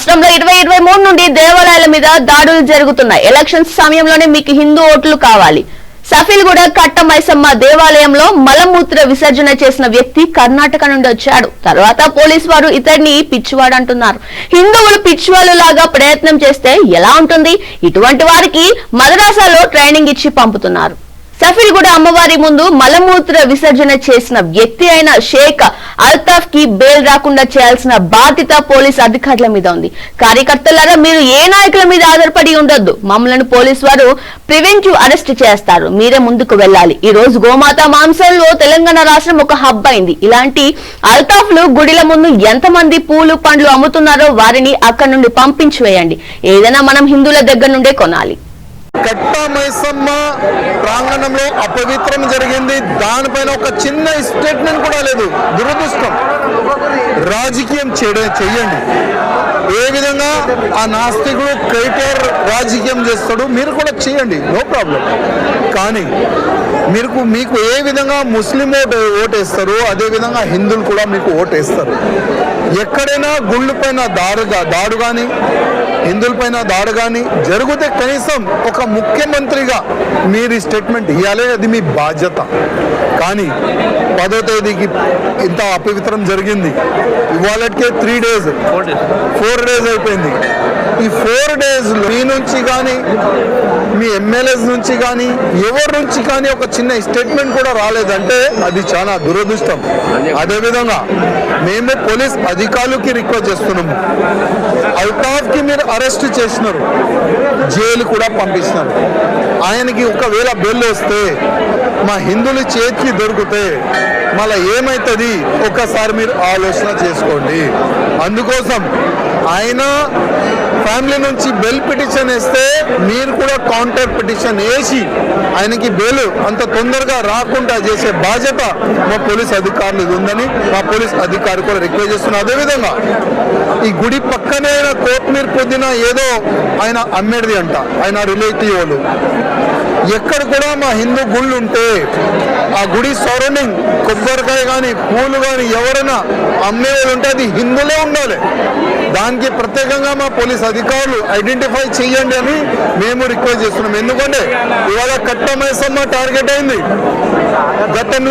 రాష్ట్రంలో 2023 నుండి దేవాలయాల మీద దాడులు జరుగుతున్నాయి. ఎలక్షన్స్ సమయంలోనే మీకు హిందూ ఓట్లు కావాలి. సఫిల్గూడ కట్ట మైసమ్మ దేవాలయంలో మలమూత్ర విసర్జన చేసిన వ్యక్తి కర్ణాటక నుండి వచ్చాడు. తర్వాత పోలీసు వారు ఇతడిని పిచ్చివాడు అంటున్నారు. హిందువులు పిచ్చివాళ్ళు లాగా ప్రయత్నం చేస్తే ఎలా ఉంటుంది? ఇటువంటి వారికి మదరాసాలో ట్రైనింగ్ ఇచ్చి పంపుతున్నారు. సఫిల్గూడ అమ్మవారి ముందు మలమూత్ర విసర్జన చేసిన వ్యక్తి అయిన షేక్ అల్తాఫ్ కి బెయిల్ రాకుండా చేయాల్సిన బాధ్యత పోలీస్ అధికారుల మీద ఉంది. కార్యకర్తలారా, మీరు ఏ నాయకుల మీద ఆధారపడి ఉండొద్దు. మమ్మల్ని పోలీసు వారు ప్రివెంటివ్ అరెస్ట్ చేస్తారు. మీరే ముందుకు వెళ్ళాలి. ఈ రోజు గోమాత మాంసంలో తెలంగాణ రాష్ట్రం ఒక హబ్ అయింది. ఇలాంటి అల్తాఫ్లు గుడిల ముందు ఎంతమంది పూలు పండ్లు అమ్ముతున్నారో వారిని అక్కడి నుండి పంపించి వేయండి. ఏదైనా మనం హిందువుల దగ్గర నుండే కొనాలి. కట్ట మైసమ్మ ప్రాంగణంలో అపవిత్రం జరిగింది. దానిపైన ఒక చిన్న స్టేట్మెంట్ కూడా లేదు. దురదృష్టం. రాజకీయం చెయ్యండి. ఏ విధంగా ఆ నాస్తికుడు క్రైటర్ రాజకీయం చేస్తాడు, మీరు కూడా చేయండి, నో ప్రాబ్లం. కానీ మీకు ఏ విధంగా ముస్లిం ఓటేస్తారు, అదే విధంగా హిందువులు కూడా మీకు ఓటేస్తారు. ఎక్కడైనా గుళ్ళు పైన దాడు కానీ హిందువుల పైన దాడి కానీ జరిగితే కనీసం ఒక ముఖ్యమంత్రిగా మీరు ఈ స్టేట్మెంట్ ఇవ్వాలి. అది మీ బాధ్యత. కానీ 10వ తేదీకి ఇంత అపవిత్రం జరిగింది. ఇవాళకే 4 డేస్ అయిపోయింది. ఈ 4 డేస్లో మీ నుంచి కానీ మీ ఎమ్మెల్యేస్ నుంచి కానీ ఎవరి నుంచి కానీ ఒక చిన్న స్టేట్మెంట్ కూడా రాలేదంటే అది చాలా దురదృష్టం. అదేవిధంగా మేము పోలీస్ అధికారులకి రిక్వెస్ట్ చేస్తున్నాము. అల్తాఫ్కి మీరు అరెస్ట్ చేసినారు, జైలు కూడా పంపిస్తున్నారు. ఆయనకి ఒకవేళ బెయిల్ వస్తే మా హిందువుల చేతికి దొరికితే మళ్ళీ ఏమవుతుంది ఒక్కసారి మీరు ఆలోచన చేసుకోండి. అందుకోసం ఆయన ఫ్యామిలీ నుంచి బెయిల్ పిటిషన్ వేస్తే మీరు కూడా కౌంటర్ పిటిషన్ వేసి ఆయనకి బెయిల్ అంత తొందరగా రాకుండా చేసే బాధ్యత మా పోలీస్ అధికారులు ఉందని మా పోలీస్ అధికారి కూడా రిక్వెస్ట్ చేస్తున్నారు. అదేవిధంగా ఈ గుడి పక్కనే కోట్మీర్ పొద్దున ఏదో ఆయన అమ్మేది అంట, ఆయన రిలేటివ్ వాళ్ళు. ఎక్కడ కూడా మా హిందూ గుళ్ళు ఉంటే ఆ గుడి సరౌండింగ్ కొబ్బరికాయ కానీ పూలు కానీ ఎవరైనా అమ్మేవాళ్ళు ఉంటే అది హిందువులే ఉండాలి. దానికి ప్రత్యేకంగా మా పోలీస్ అధికారులు ఐడెంటిఫై చేయండి అని మేము రిక్వెస్ట్ చేస్తున్నాం. ఎందుకంటే ఇవాళ కట్ట మైసమ్మ టార్గెట్ అయింది. గతంలో